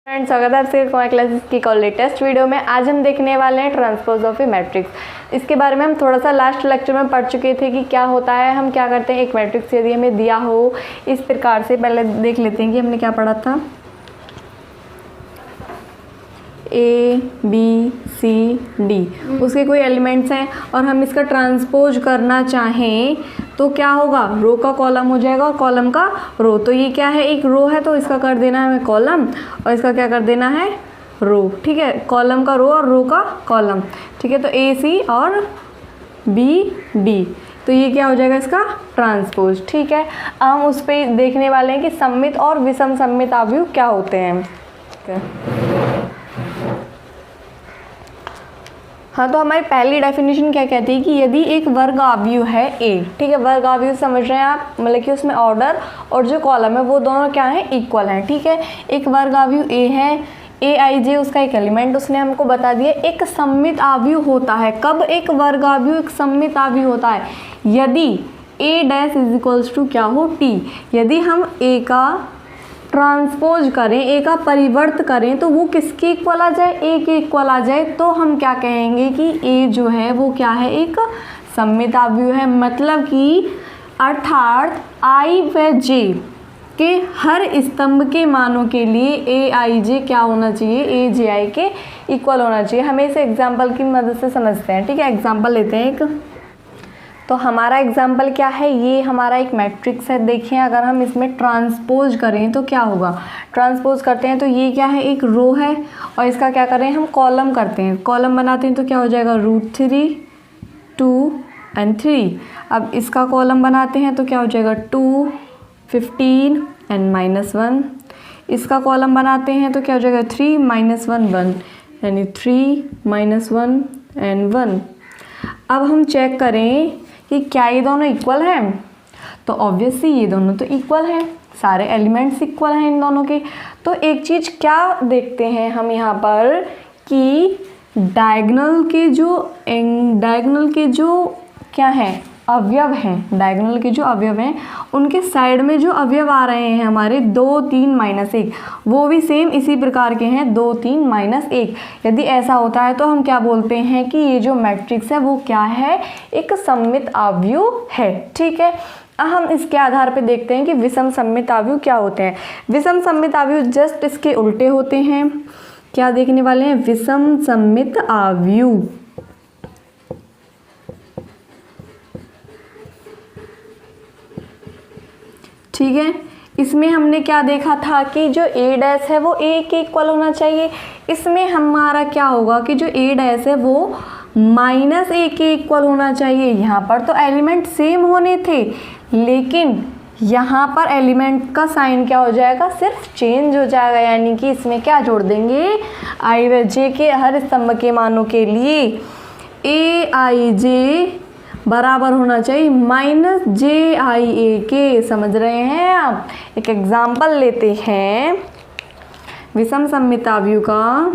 Friends, स्वागत है आपसे कुमार क्लासेस की लेटेस्ट वीडियो में। आज हम देखने वाले हैं ट्रांसपोज ऑफ ए मैट्रिक्स। इसके बारे में हम थोड़ा सा लास्ट लेक्चर में पढ़ चुके थे कि क्या होता है, हम क्या करते हैं। एक मैट्रिक्स यदि हमें दिया हो इस प्रकार से, पहले देख लेते हैं कि हमने क्या पढ़ा था। ए बी सी डी उसके कोई एलिमेंट्स हैं और हम इसका ट्रांसपोज करना चाहें तो क्या होगा, रो का कॉलम हो जाएगा और कॉलम का रो। तो ये क्या है, एक रो है तो इसका कर देना है हमें कॉलम और इसका क्या कर देना है, रो। ठीक है, कॉलम का रो और रो का कॉलम। ठीक है, तो ए सी और बी डी, तो ये क्या हो जाएगा इसका ट्रांसपोज। ठीक है, हम उस पर देखने वाले हैं कि सममित और विषम सममित अवयव क्या होते हैं। ठीक है, हाँ, तो हमारी पहली डेफिनेशन क्या कहती है कि यदि एक वर्ग अवयव है ए, ठीक है, वर्ग अवयव समझ रहे हैं आप, मतलब कि उसमें ऑर्डर और जो कॉलम है वो दोनों क्या है, इक्वल हैं। ठीक है, एक वर्ग अवयव ए है, ए आई जे उसका एक एलिमेंट उसने हमको बता दिया। एक सममित अवयव होता है, कब एक वर्ग अवयव एक सममित अवयव होता है, यदि ए डैश इज इक्वल्स टू क्या हो, टी। यदि हम ए का ट्रांसपोज करें, ए का परिवर्त करें तो वो किसके इक्वल आ जाए, ए के इक्वल आ जाए, तो हम क्या कहेंगे कि ए जो है वो क्या है, एक सममित अवयव है। मतलब कि अर्थात आई व जे के हर स्तंभ के मानों के लिए ए आई जे क्या होना चाहिए, ए जे आई के इक्वल होना चाहिए। हमें इसे एग्जाम्पल की मदद से समझते हैं। ठीक है, एग्जाम्पल लेते हैं एक। तो हमारा एग्जाम्पल क्या है, ये हमारा एक मैट्रिक्स है। देखिए, अगर हम इसमें ट्रांसपोज करें तो क्या होगा, ट्रांसपोज करते हैं तो ये क्या है, एक रो है और इसका क्या करें हम, कॉलम करते हैं। कॉलम बनाते हैं तो क्या हो जाएगा, √3 2 and 3। अब इसका कॉलम बनाते हैं तो क्या हो जाएगा, 2 15 and -1। इसका कॉलम बनाते हैं तो क्या हो जाएगा, 3 -1 1, यानी 3 -1 and 1। अब हम चेक करें कि क्या ये दोनों इक्वल हैं, तो ऑब्वियसली ये दोनों तो इक्वल हैं, सारे एलिमेंट्स इक्वल हैं इन दोनों के। तो एक चीज़ क्या देखते हैं हम यहाँ पर कि डायगोनल के जो क्या हैं, अवयव हैं, डायगोनल के जो अवयव हैं उनके साइड में जो अवयव आ रहे हैं हमारे 2 3 -1, वो भी सेम इसी प्रकार के हैं, 2 3 -1। यदि ऐसा होता है तो हम क्या बोलते हैं कि ये जो मैट्रिक्स है वो क्या है, एक सममित अवयव है। ठीक है, हम इसके आधार पे देखते हैं कि विषम सममित अवयव क्या होते हैं। विषम सममित अवयव जस्ट इसके उल्टे होते हैं। क्या देखने वाले हैं, विषम सममित अवयव। ठीक है, इसमें हमने क्या देखा था कि जो ए डैश है वो ए के इक्वल होना चाहिए। इसमें हमारा क्या होगा कि जो ए डैश है वो -a के इक्वल होना चाहिए। यहाँ पर तो एलिमेंट सेम होने थे, लेकिन यहाँ पर एलिमेंट का साइन क्या हो जाएगा, सिर्फ चेंज हो जाएगा। यानी कि इसमें क्या जोड़ देंगे, आई व जे के हर स्तंभ के मानों के लिए ए आई जे बराबर होना चाहिए -JIA के। समझ रहे हैं आप। एक एग्जाम्पल लेते हैं विषम सममित अवयव का।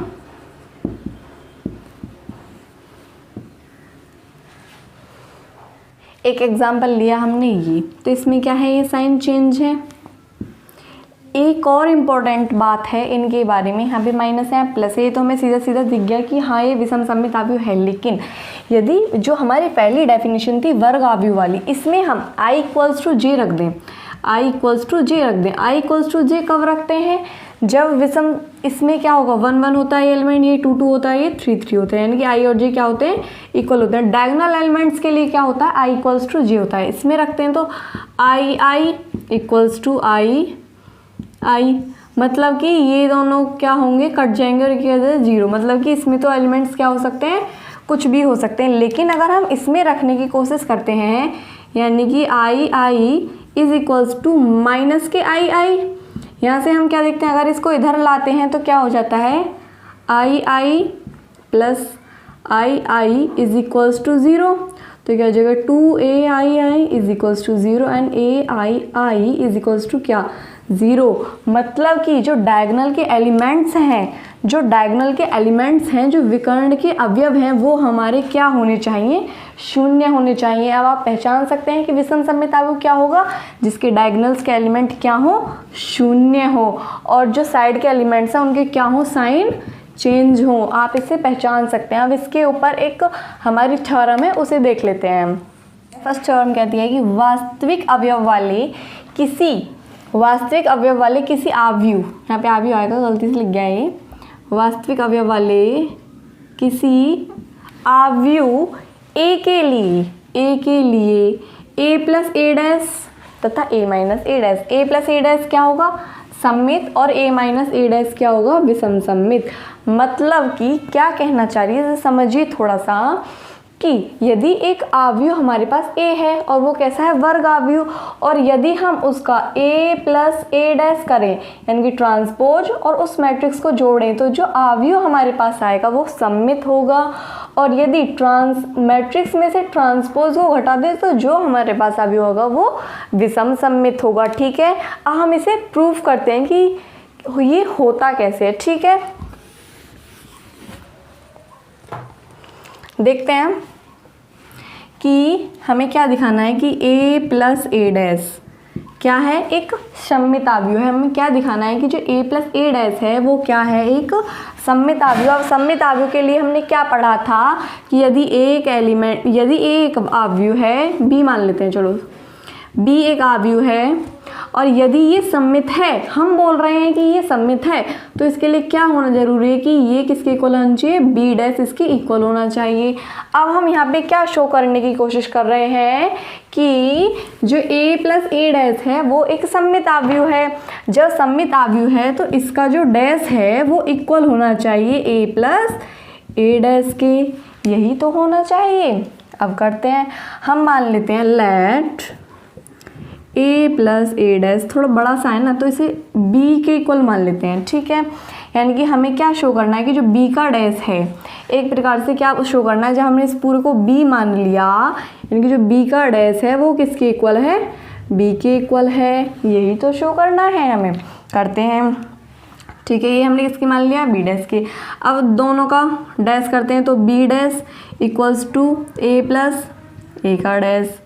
एक एग्जाम्पल लिया हमने ये, तो इसमें क्या है, ये साइन चेंज है। एक और इम्पॉर्टेंट बात है इनके बारे में, यहाँ पे माइनस है प्लस है, तो हमें सीधा सीधा दिख गया कि हाँ ये विषम सममित अवयव है। लेकिन यदि जो हमारी पहली डेफिनेशन थी वर्ग अवयव वाली, इसमें हम i = j रख दें, i = j रख दें। i = j कब रखते हैं, जब विषम, इसमें क्या होगा, 1 1 होता है एलिमेंट, ये 2 2 होता है, ये 3 3 होता है, यानी कि i और j क्या होते हैं, इक्वल होते हैं। डायगोनल एलिमेंट्स के लिए क्या होता है, i = j होता है। इसमें रखते हैं तो i = i, मतलब कि ये दोनों क्या होंगे, कट जाएंगे और क्या हो जाएगा, 0। मतलब कि इसमें तो एलिमेंट्स क्या हो सकते हैं, कुछ भी हो सकते हैं। लेकिन अगर हम इसमें रखने की कोशिश करते हैं, यानी कि i = माइनस के i, यहाँ से हम क्या देखते हैं, अगर इसको इधर लाते हैं तो क्या हो जाता है, i + i = 0। तो क्या हो जाएगा, 2ai = 0 एंड ai = क्या, 0। मतलब कि जो डायगोनल के एलिमेंट्स हैं, जो विकर्ण के अवयव हैं, वो हमारे क्या होने चाहिए, शून्य होने चाहिए। अब आप पहचान सकते हैं कि विषम सममित अवयव क्या होगा, जिसके डायगोनल्स के एलिमेंट क्या हो, शून्य हो, और जो साइड के एलिमेंट्स हैं उनके क्या हो, साइन चेंज हो। आप इसे पहचान सकते हैं। अब इसके ऊपर एक हमारी थ्योरम है, उसे देख लेते हैं। फर्स्ट थ्योरम कहती है कि वास्तविक अवयव वाले किसी आव्यूह, यहाँ पे आव्यूह आएगा, गलती से लिख गया ये, वास्तविक अवयव वाले किसी आव्यूह ए के लिए a प्लस ए डैश तथा a minus a dash, a plus a dash क्या होगा, सममित, और a माइनस ए डैश क्या होगा, विषम सममित। मतलब कि क्या कहना चाह रही है, समझिए थोड़ा सा, कि यदि एक आव्यूह हमारे पास a है और वो कैसा है, वर्ग आव्यूह, और यदि हम उसका a प्लस ए डैश करें यानी कि ट्रांसपोज और उस मैट्रिक्स को जोड़ें, तो जो आव्यूह हमारे पास आएगा वो सममित होगा, और यदि मैट्रिक्स में से ट्रांसपोज को घटा दें तो जो हमारे पास आव्यूह होगा वो विषम सममित होगा। ठीक है, अब हम इसे प्रूव करते हैं कि ये होता कैसे है। ठीक है, देखते हैं कि हमें क्या दिखाना है कि a प्लस ए डैश क्या है, एक सममित आव्यूह है। हमें क्या दिखाना है कि जो a प्लस ए डैश है वो क्या है, एक सममित आव्यूह। अब सममित आव्यूह के लिए हमने क्या पढ़ा था कि यदि एक आव्यूह है, b मान लेते हैं, चलो b एक आव्यूह है, और यदि ये सममित है, हम बोल रहे हैं कि ये सममित है, तो इसके लिए क्या होना जरूरी है कि ये किसके इक्वल होना चाहिए, b डैश इसके इक्वल होना चाहिए। अब हम यहाँ पे क्या शो करने की कोशिश कर रहे हैं कि जो a प्लस ए डैश है वो एक सममित आव्यूह है। जब सममित आव्यूह है तो इसका जो डैश है वो इक्वल होना चाहिए a प्लस ए डैश के, यही तो होना चाहिए। अब करते हैं, हम मान लेते हैं let a plus a dash, थोड़ा बड़ा सा है ना तो इसे b के इक्वल मान लेते हैं। ठीक है, यानी कि हमें क्या शो करना है कि जो b का डैश है, एक प्रकार से क्या शो करना है, जब हमने इस पूरे को b मान लिया, यानी कि जो b का डैश है वो किसके इक्वल है, b के इक्वल है, यही तो शो करना है हमें। करते हैं, ठीक है, ये हमने किसके मान लिया, b डैश के। अब दोनों का डैश करते हैं, तो b dash equals to a plus A का डैश।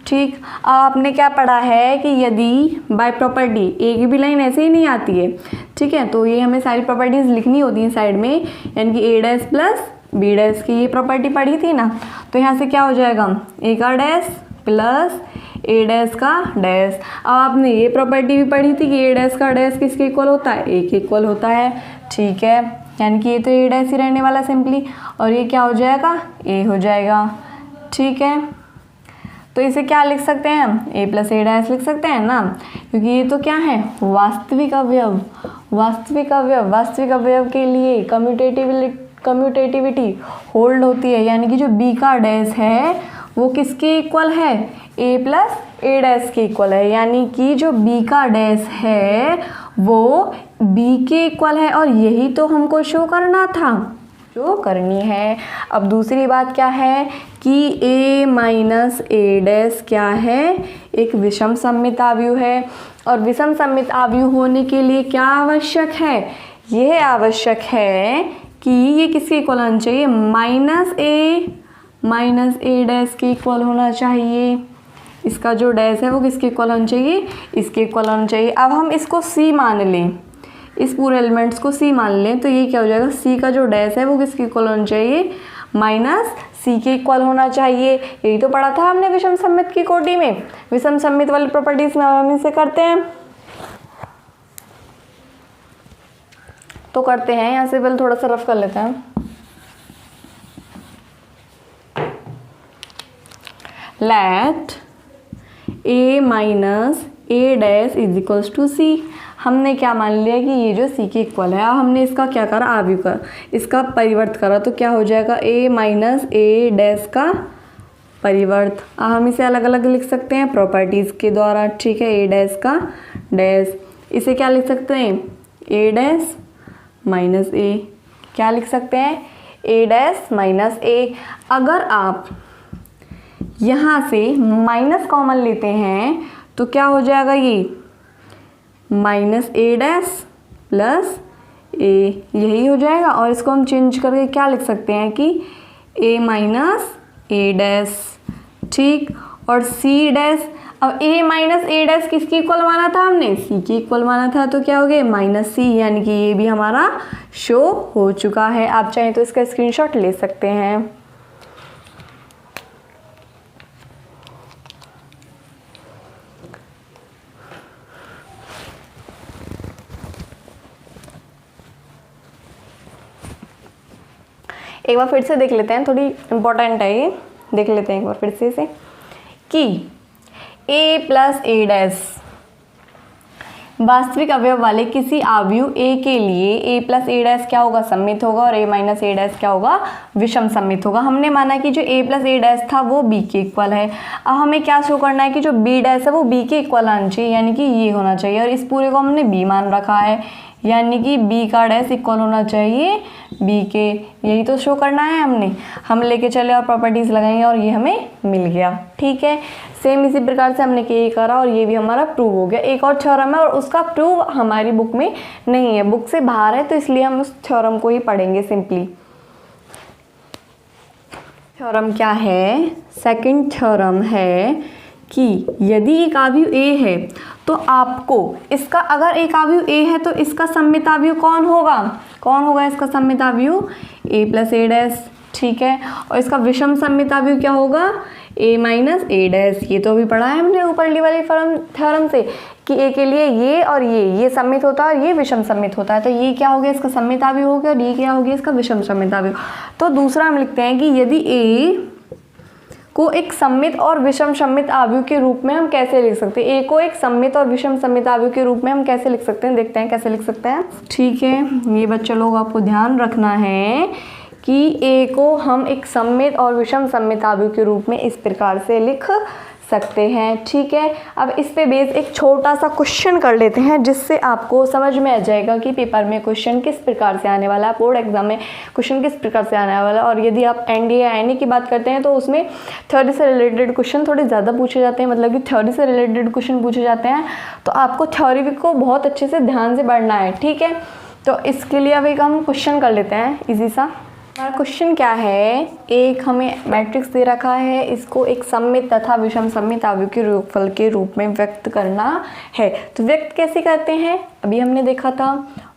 ठीक, आपने क्या पढ़ा है कि यदि बाय प्रॉपर्टी ए की भी लाइन ऐसे ही नहीं आती है, ठीक है, तो ये हमें सारी प्रॉपर्टीज़ लिखनी होती हैं साइड में, यानी कि ए डैश प्लस बी डैश की ये प्रॉपर्टी पढ़ी थी ना, तो यहाँ से क्या हो जाएगा, ए का डैश प्लस ए डैश का डैश। अब आपने ये प्रॉपर्टी भी पढ़ी थी कि ए डैश का डैश किसके इक्वल होता है, ए के इक्वल होता है। ठीक है, यानी कि ये तो ए डैश ही रहने वाला सिंपली, और ये क्या हो जाएगा, ए हो जाएगा। ठीक है, तो इसे क्या लिख सकते हैं हम, a प्लस ए डैश लिख सकते हैं ना, क्योंकि ये तो क्या है, वास्तविक अवयव। वास्तविक अवयव के लिए कम्यूटेटिविटी होल्ड होती है, यानी कि जो b का डैश है वो किसके इक्वल है, a प्लस ए डैश के इक्वल है, यानी कि जो b का डैश है वो b के इक्वल है, और यही तो हमको शो करना था, जो करनी है। अब दूसरी बात क्या है कि a माइनस ए डैश क्या है, एक विषम सममित आव्यूह है, और विषम सममित आव्यूह होने के लिए क्या आवश्यक है, यह आवश्यक है कि ये किसके इक्वल होना चाहिए, माइनस ए डैश के इक्वल होना चाहिए। इसका जो डैश है वो किसके इक्वल होना चाहिए, इसके इक्वल होना चाहिए। अब हम इसको c मान लें, इस पूरे एलिमेंट्स को c मान लें, तो ये क्या हो जाएगा, c का जो डैश है वो किसके इक्वल होना चाहिए, माइनस c के इक्वल होना चाहिए। यही तो पढ़ा था हमने विषम सममित की कोटि में, विषम सममित वाली प्रॉपर्टीज में। हम इसे करते हैं, तो करते हैं, यहाँ से पहले थोड़ा सा रफ कर लेते हैं। Let a minus a dash is equals to c। हमने क्या मान लिया कि ये जो c के इक्वल है। अब हमने इसका क्या करा, आव्यूह का इसका परिवर्त करा, तो क्या हो जाएगा, a माइनस ए डैश का परिवर्त। अब हम इसे अलग अलग लिख सकते हैं प्रॉपर्टीज़ के द्वारा। ठीक है, a डैश का डैश, इसे क्या लिख सकते हैं, a डैश माइनस a, क्या लिख सकते हैं, a डैश माइनस a। अगर आप यहाँ से माइनस कॉमन लेते हैं तो क्या हो जाएगा, ये माइनस ए डैश प्लस ए, यही हो जाएगा। और इसको हम चेंज करके क्या लिख सकते हैं कि ए माइनस ए डैश, ठीक। और सी डैश, अब ए माइनस ए डैश किसकी इक्वल माना था हमने, सी की इक्वल माना था, तो क्या हो गया माइनस सी, यानी कि ये भी हमारा शो हो चुका है। आप चाहें तो इसका स्क्रीनशॉट ले सकते हैं। एक बार फिर से देख लेते हैं, थोड़ी इंपॉर्टेंट है ये, देख लेते हैं एक बार फिर से इसे कि a प्लस ए डैश वास्तविक अवयव वाले किसी आव्यूह a के लिए a प्लस ए डैश क्या होगा, सममित होगा, और a माइनस ए डैश क्या होगा, विषम सममित होगा। हमने माना कि जो a प्लस ए डैश था वो b के इक्वल है। अब हमें क्या शो करना है कि जो b डैश है वो b के इक्वल आना चाहिए, यानी कि ये होना चाहिए, और इस पूरे को हमने b मान रखा है, यानी कि b का डैश इक्वल होना चाहिए b के, यही तो शो करना है हमने। हम लेके चले और प्रॉपर्टीज़ लगाएंगे और ये हमें मिल गया, ठीक है। सेम इसी प्रकार से हमने ये करा और ये भी हमारा प्रूव हो गया। एक और थ्योरम है और उसका प्रूव हमारी बुक में नहीं है, बुक से बाहर है, तो इसलिए हम उस थ्योरम को ही पढ़ेंगे सिंपली। थ्योरम क्या है, सेकंड थ्योरम है कि यदि एक आव्यूह A है तो आपको इसका, अगर एक आव्यूह A है तो इसका सममित आव्यूह कौन होगा, कौन होगा इसका सममित आव्यूह, A प्लस ए डैश, ठीक है। और इसका विषम सममित आव्यूह क्या होगा, A माइनस ए डैश। ये तो अभी पढ़ा है हमने ऊपरली वाली थ्योरम से कि A के लिए ये और ये सममित होता है और ये विषम सममित होता है, तो ये क्या हो गया, इसका सममित आव्यूह हो गया, और ये क्या हो गया, इसका विषम सममित आव्यूह। तो दूसरा हम लिखते हैं कि यदि A को एक सममित और विषम सममित आव्यूह के रूप में हम कैसे लिख सकते हैं, A को एक सममित और विषम सममित आव्यूह के रूप में हम कैसे लिख सकते हैं, देखते हैं कैसे लिख सकते हैं, ठीक है। ये बच्चे लोग आपको ध्यान रखना है कि A को हम एक सममित और विषम सममित आव्यूह के रूप में इस प्रकार से लिख सकते हैं, ठीक है। अब इस पे बेस एक छोटा सा क्वेश्चन कर लेते हैं जिससे आपको समझ में आ जाएगा कि पेपर में क्वेश्चन किस प्रकार से आने वाला है, बोर्ड एग्जाम में क्वेश्चन किस प्रकार से आने वाला है। और यदि आप एनडीए या एनई की बात करते हैं तो उसमें थ्योरी से रिलेटेड क्वेश्चन थोड़े ज़्यादा पूछे जाते हैं, मतलब कि थ्योरी से रिलेटेड क्वेश्चन पूछे जाते हैं, तो आपको थ्योरी को बहुत अच्छे से ध्यान से पढ़ना है, ठीक है। तो इसके लिए अब एक हम क्वेश्चन कर लेते हैं इजी सा। हमारा क्वेश्चन क्या है, एक हमें मैट्रिक्स दे रखा है, इसको एक सममित तथा विषम सममित आव्यूह के योगफल के रूप में व्यक्त करना है। तो व्यक्त कैसे करते हैं, अभी हमने देखा था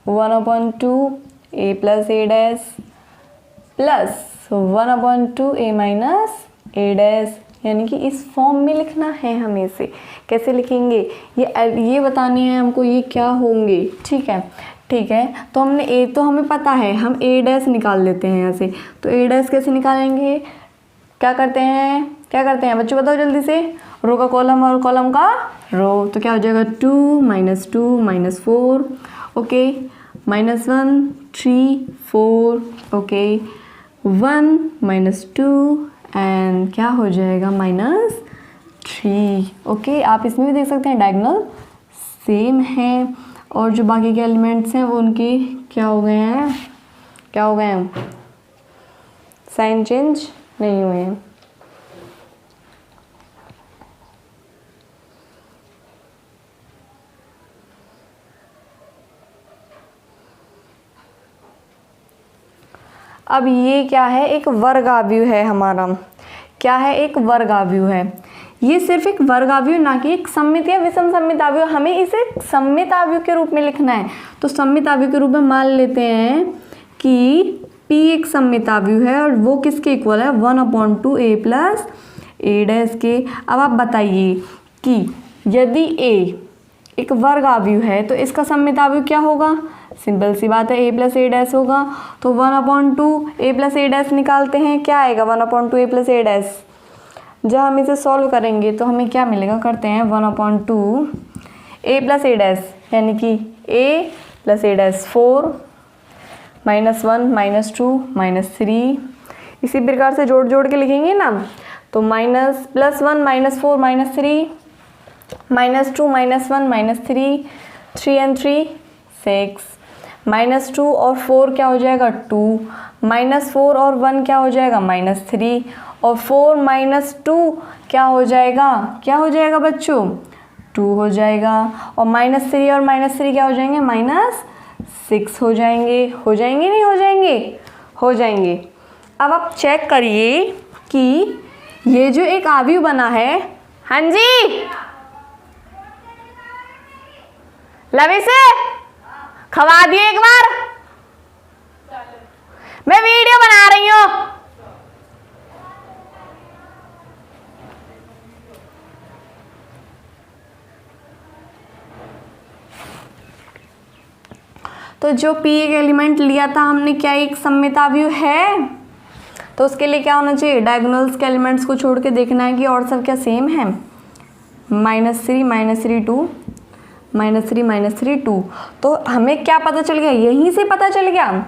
1/2 a plus a dash plus 1/2 a minus a dash, यानी कि इस फॉर्म में लिखना है हमें। इसे कैसे लिखेंगे, ये बताने हैं हमको ये क्या होंगे, ठीक है, ठीक है। तो हमने ए तो हमें पता है, हम ए डैश निकाल लेते हैं यहाँ से। तो ए डैश कैसे निकालेंगे, क्या करते हैं बच्चों बताओ जल्दी से, रो का कॉलम और कॉलम का रो, तो क्या हो जाएगा 2 - 4, ओके, -1 3 4, ओके, 1 - 2 एंड क्या हो जाएगा -3, ओके। आप इसमें भी देख सकते हैं डायगोनल सेम है, और जो बाकी के एलिमेंट्स हैं वो उनके क्या हो गए हैं, साइन चेंज नहीं हुए हैं। अब ये क्या है, एक वर्ग आव्यूह है हमारा, क्या है, एक वर्ग आव्यूह है। ये सिर्फ एक वर्ग आव्यूह, ना कि एक सममित या विषम सममित आव्यूह। हमें इसे सममित आव्यूह के रूप में लिखना है, तो सममित आव्यूह के रूप में मान लेते हैं कि P एक सममित आव्यूह है और वो किसके इक्वल है, 1/2 a प्लस ए डैश के। अब आप बताइए कि यदि A एक वर्ग आव्यूह है तो इसका सममित आव्यूह क्या होगा, सिंपल सी बात है, a प्लस ए डैश होगा। तो 1/2 a प्लस ए डैश निकालते हैं, क्या आएगा 1/2 a प्लस ए डैश। जब हम इसे सॉल्व करेंगे तो हमें क्या मिलेगा, करते हैं 1/2 a प्लस ए डैश, यानी कि a प्लस ए डैश 4 -1 -2 -3, इसी प्रकार से जोड़ के लिखेंगे ना, तो -+1 -4 -3 -2 -1 -3 3 and 3 6 -2 और 4 क्या हो जाएगा 2, -4 और 1 क्या हो जाएगा -3, और 4 - 2 क्या हो जाएगा बच्चों 2 हो जाएगा, और -3 और -3 क्या हो जाएंगे, -6 हो जाएंगे। हो जाएंगे नहीं हो जाएंगे, हो जाएंगे। अब आप चेक करिए कि ये जो एक अवयव बना है, हाँ जी लवी से खवा दिए एक बार, मैं वीडियो बना रही हूँ। तो जो P एक एलिमेंट लिया था हमने, क्या एक सममित अवयव है? तो उसके लिए क्या होना चाहिए, डायगोनल्स के एलिमेंट्स को छोड़ के देखना है कि और सब क्या सेम है। -3 -3 2 -3 -3 2। तो हमें क्या पता चल गया, यहीं से पता चल गया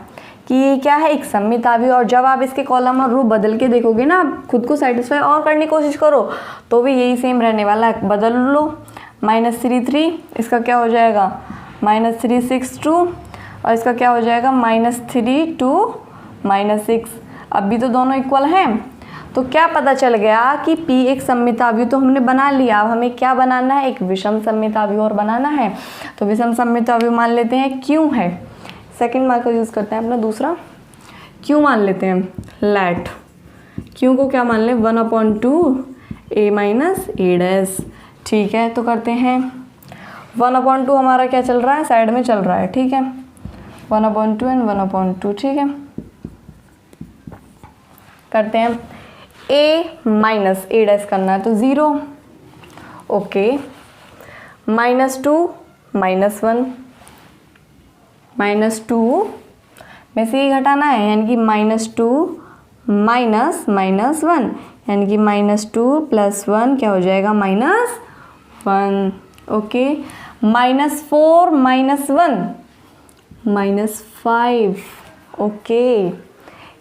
कि ये क्या है, एक सममित अवयव। और जब आप इसके कॉलम और रो बदल के देखोगे ना, आप खुद को सेटिस्फाई और करने की कोशिश करो तो भी यही सेम रहने वाला है। बदल लो, -3 3, इसका क्या हो जाएगा -3 6 2, और इसका क्या हो जाएगा -3 2 -6। अब भी तो दोनों इक्वल हैं, तो क्या पता चल गया कि P एक सममित अवयव तो हमने बना लिया। अब हमें क्या बनाना है, एक विषम सममित अवयव और बनाना है। तो विषम सममित अवयव मान लेते हैं Q है, सेकंड मार्कर यूज़ करते हैं अपना दूसरा, Q मान लेते हैं। लेट Q को क्या मान लें, 1/2 A माइनस A डैश। ठीक है, तो करते हैं 1/2 हमारा क्या चल रहा है, साइड में चल रहा है। ठीक है, 1/2 एंड 1/2। ठीक है, करते हैं A माइनस A डैश करना है तो 0। ओके, -2 -1, -2 में से ये घटाना है, यानी कि -2 माइनस -1, यानी कि -2 + 1 क्या हो जाएगा, -1। ओके, -4 -1 -5। ओके,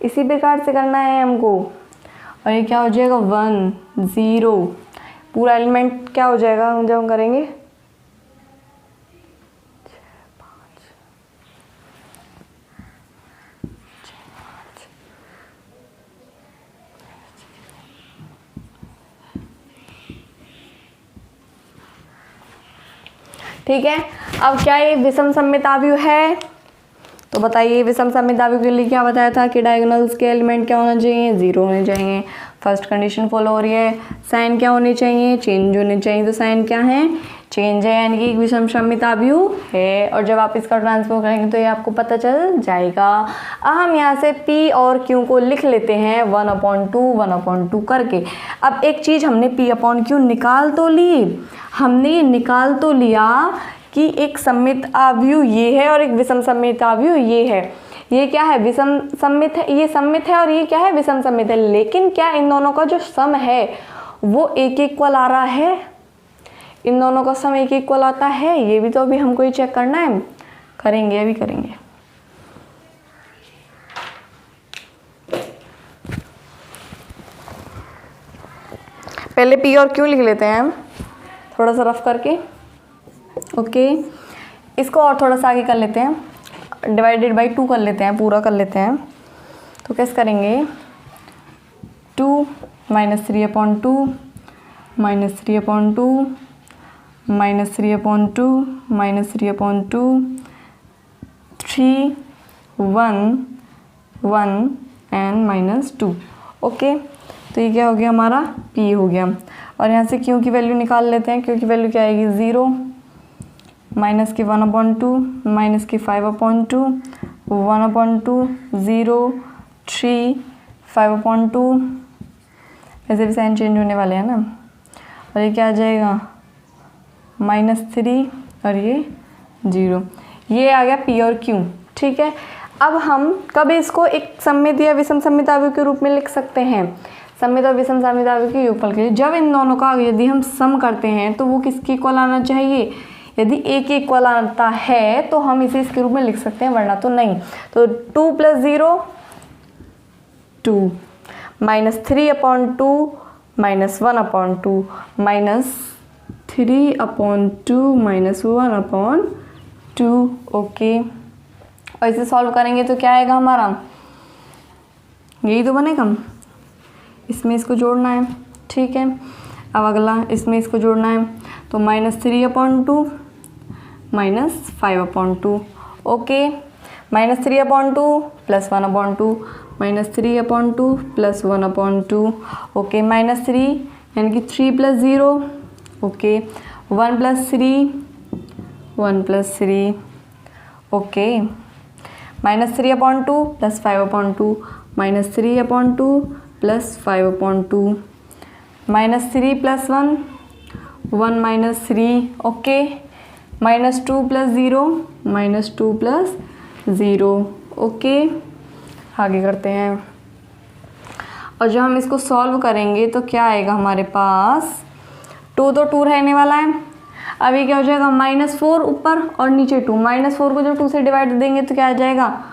इसी प्रकार से करना है हमको, और ये क्या हो जाएगा 1 0। पूरा एलिमेंट क्या हो जाएगा जब हम करेंगे, 5। ठीक है, अब क्या ये विषम सममित अवयव है? तो बताइए, विषम सममित अवयव के लिए क्या बताया था कि डायगोनल्स के एलिमेंट क्या होना चाहिए, 0 होने चाहिए। फर्स्ट कंडीशन फॉलो हो रही है। साइन क्या होने चाहिए, चेंज होने चाहिए। तो साइन क्या है, चेंज है, यानी कि एक विषम सममित अवयव है। और जब आप इसका ट्रांसफॉर्म करेंगे तो ये आपको पता चल जाएगा। अब हम यहाँ से P और Q को लिख लेते हैं 1/2 1/2 करके। अब एक चीज़ हमने P/Q निकाल तो ली, हमने ये निकाल तो लिया कि एक सममित अवयव ये है और एक विषम सममित अवयव ये है। ये क्या है, विषम सममित है, ये सममित है, और ये क्या है, विषम सममित है। लेकिन क्या इन दोनों का जो सम है वो एक इक्वल आ रहा है? इन दोनों का सम एक इक्वल आता है? ये भी तो अभी हमको ही चेक करना है, करेंगे, अभी करेंगे। पहले P और Q लिख लेते हैं हम थोड़ा सा रफ करके। ओके, इसको और थोड़ा सा आगे कर लेते हैं, /2 कर लेते हैं, पूरा कर लेते हैं। तो कैसे करेंगे, 2 -3/2 -3/2 -3/2 -3/2 3 1 1 एंड -2। ओके, तो ये क्या हो गया, हमारा P हो गया। और यहाँ से Q की वैल्यू निकाल लेते हैं। Q की वैल्यू क्या आएगी, 0 -1/2 -5/2 1/2 0 3 5/2। ऐसे भी साइन चेंज होने वाले हैं ना। और ये क्या आ जाएगा, -3 और ये 0। ये आ गया P और Q। ठीक है, अब हम कब इसको एक सममित या विषम सममित अवयव के रूप में लिख सकते हैं, सममित और विषम सममित अवयव के योगफल के लिए। जब इन दोनों का यदि हम सम करते हैं तो वो किसके इक्वल आना चाहिए, यदि एक इक्वल आता है तो हम इसे इसके रूप में लिख सकते हैं, वरना तो नहीं। तो 2 + 0 2 -3/2 -1/2 -3/2 -1/2। ओके, और इसे सॉल्व करेंगे तो क्या आएगा हमारा, यही तो बनेगा। इसमें इसको जोड़ना है। ठीक है, अब अगला इसमें इसको जोड़ना है। तो -3/2 -5/2। ओके, -3/2 + 1/2 -3/2 + 1/2। ओके, -3 यानी कि 3 + 0। ओके, 1 + 3 1 + 3। ओके, -3/2 + 5/2 -3/2 + 5/2 -3 + 1 1 - 3। ओके, -2 + 0 -2 + 0। ओके, आगे करते हैं। और जब हम इसको सॉल्व करेंगे तो क्या आएगा हमारे पास, 2 तो 2 रहने वाला है। अभी क्या हो जाएगा, -4 ऊपर और नीचे 2, -4 को जब 2 से डिवाइड देंगे तो क्या आ जाएगा,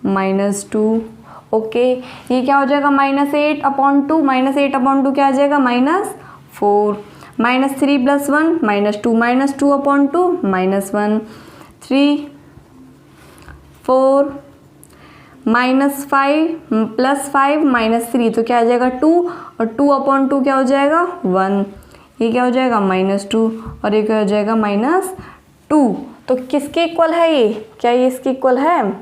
-2। ओके, ये क्या हो जाएगा, -8/2 -8/2 क्या आ जाएगा, -4। -3 + 1 -2 -2/2 -1 3 4 -5 + 5 -3 तो क्या आ जाएगा 2 और 2/2 क्या हो जाएगा 1। ये क्या हो जाएगा -2 और ये क्या हो जाएगा -2। तो किसके इक्वल है ये, क्या ये इसके इक्वल है,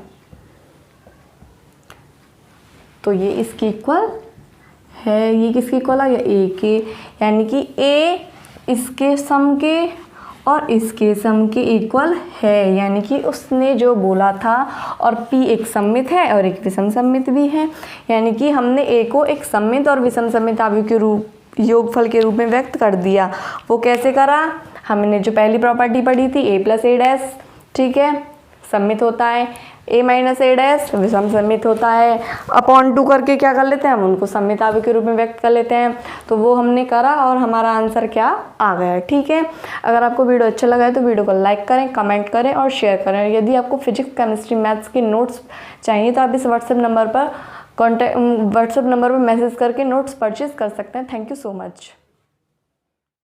तो ये इसके इक्वल है। ये किसके इक्वल है, ए के, यानी कि ए इसके सम के और इसके सम के इक्वल है, यानी कि उसने जो बोला था। और p एक सममित है और एक विषम सममित भी है, यानी कि हमने a को एक सममित और विषम सममित आव्यूह के रूप योगफल के रूप में व्यक्त कर दिया। वो कैसे करा, हमने जो पहली प्रॉपर्टी पढ़ी थी a + a', ठीक है, सममित होता है, a - a' विषम सममित होता है। /2 करके क्या कर लेते हैं, हम उनको सममित आव्यूह के रूप में व्यक्त कर लेते हैं। तो वो हमने करा और हमारा आंसर क्या आ गया, ठीक है। अगर आपको वीडियो अच्छा लगा है तो वीडियो को लाइक करें, कमेंट करें और शेयर करें। यदि आपको फिजिक्स, केमिस्ट्री, मैथ्स के नोट्स चाहिए तो आप इस व्हाट्सएप नंबर पर मैसेज करके नोट्स परचेज कर सकते हैं। Thank you so much.